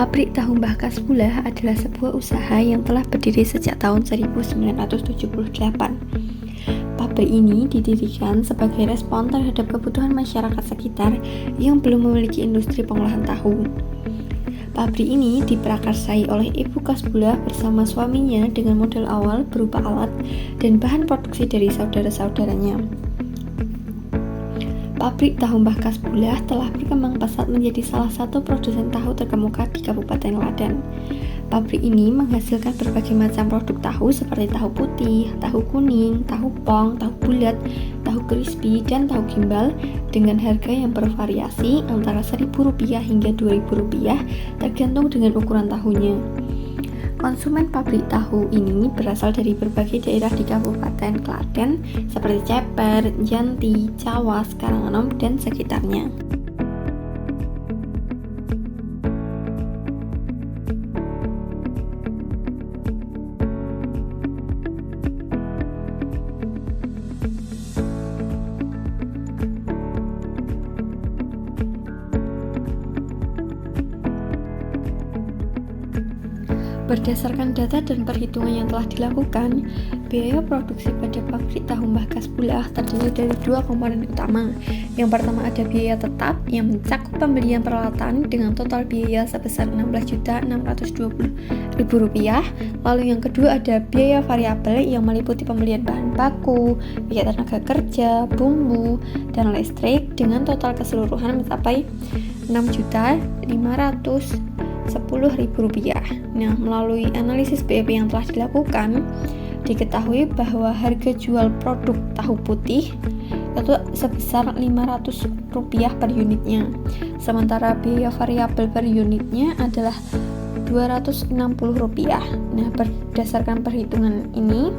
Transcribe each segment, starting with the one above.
Pabrik Tahu Mbah Kasbullah adalah sebuah usaha yang telah berdiri sejak tahun 1978. Pabrik ini didirikan sebagai respon terhadap kebutuhan masyarakat sekitar yang belum memiliki industri pengolahan tahu. Pabrik ini diprakarsai oleh Ibu Kasbullah bersama suaminya dengan modal awal berupa alat dan bahan produksi dari saudara-saudaranya. Pabrik Tahu Mbah Kasbullah telah berkembang pesat menjadi salah satu produsen tahu terkemuka di Kabupaten Klaten. Pabrik ini menghasilkan berbagai macam produk tahu seperti tahu putih, tahu kuning, tahu pong, tahu bulat, tahu crispy, dan tahu gimbal dengan harga yang bervariasi antara Rp1.000 hingga Rp2.000 tergantung dengan ukuran tahunya. Konsumen pabrik tahu ini berasal dari berbagai daerah di Kabupaten Klaten seperti Ceper, Janti, Cawas, Karanganom, dan sekitarnya. Berdasarkan data dan perhitungan yang telah dilakukan, biaya produksi pada pabrik Tahu Mbah Kasbullah terdiri dari dua komponen utama. Yang pertama ada biaya tetap yang mencakup pembelian peralatan dengan total biaya sebesar Rp16.620.000. Lalu yang kedua ada biaya variabel yang meliputi pembelian bahan baku, biaya tenaga kerja, bumbu, dan listrik dengan total keseluruhan mencapai Rp6.510.000. Nah, melalui analisis BEP yang telah dilakukan, diketahui bahwa harga jual produk tahu putih itu sebesar Rp500 per unitnya. Sementara biaya variabel per unitnya adalah Rp260. Nah, berdasarkan perhitungan ini,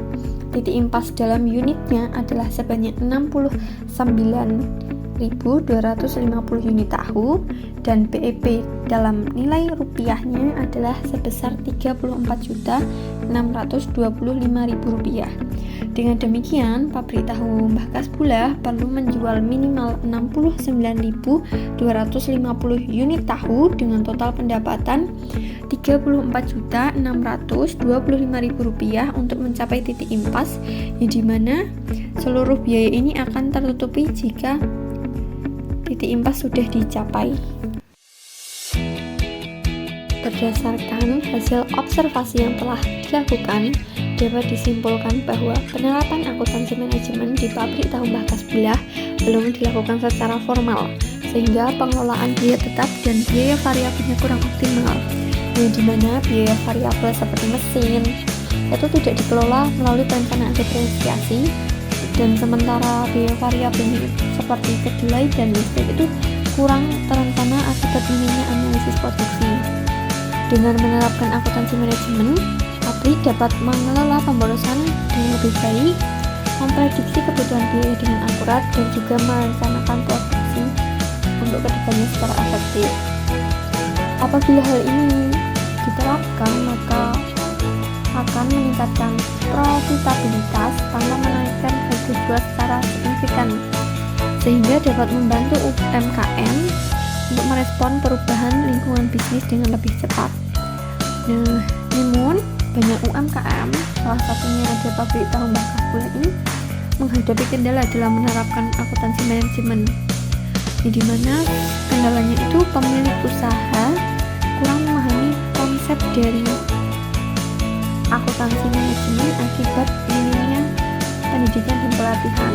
titik impas dalam unitnya adalah sebanyak 69.250 unit tahu dan BEP dalam nilai rupiahnya adalah sebesar Rp34.625.000. Dengan demikian, pabrik Tahu Mbah Kasbullah perlu menjual minimal 69.250 unit tahu dengan total pendapatan Rp34.625.000 untuk mencapai titik impas, yang dimana seluruh biaya ini akan tertutupi jika titik impas sudah dicapai. Berdasarkan hasil observasi yang telah dilakukan, dapat disimpulkan bahwa penerapan akuntansi manajemen di pabrik Tahu Mbah Kasbullah belum dilakukan secara formal, sehingga pengelolaan biaya tetap dan biaya variabelnya kurang optimal, yang dimana biaya variabel seperti mesin itu tidak dikelola melalui perencanaan depresiasi, dan sementara biaya variabelnya seperti kedelai dan listrik itu kurang terencana akibat minimnya analisis produksi. Dengan menerapkan akuntansi manajemen, pabrik dapat mengelola pemborosan dengan lebih baik, memprediksi kebutuhan biaya dengan akurat, dan juga merencanakan produksi untuk kedepannya secara efektif. Apabila hal ini diterapkan, maka akan meningkatkan profitabilitas tanpa menaikkan harga jual secara signifikan, sehingga dapat membantu UMKM untuk merespon perubahan lingkungan bisnis dengan lebih cepat. Nah, namun banyak UMKM, salah satunya ada pabrik Tahu Mbah Kasbullah ini, menghadapi kendala dalam menerapkan akuntansi manajemen, di mana kendalanya itu pemilik usaha kurang memahami konsep dari akuntansi manajemen akibat minimnya pendidikan dan pelatihan,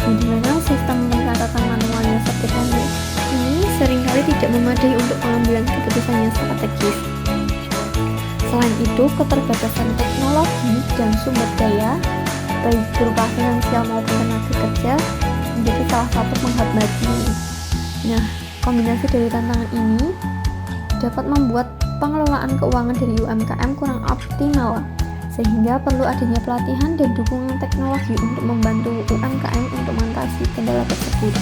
di mana sistem pencatatan manualnya seperti ini seringkali tidak memadai untuk pengambilan keputusan yang strategis. Selain itu, keterbatasan teknologi dan sumber daya, baik berupa finansial maupun tenaga kerja, menjadi salah satu penghambatnya. Nah, kombinasi dari tantangan ini dapat membuat pengelolaan keuangan dari UMKM kurang optimal, sehingga perlu adanya pelatihan dan dukungan teknologi untuk membantu UMKM untuk mengatasi kendala tersebut.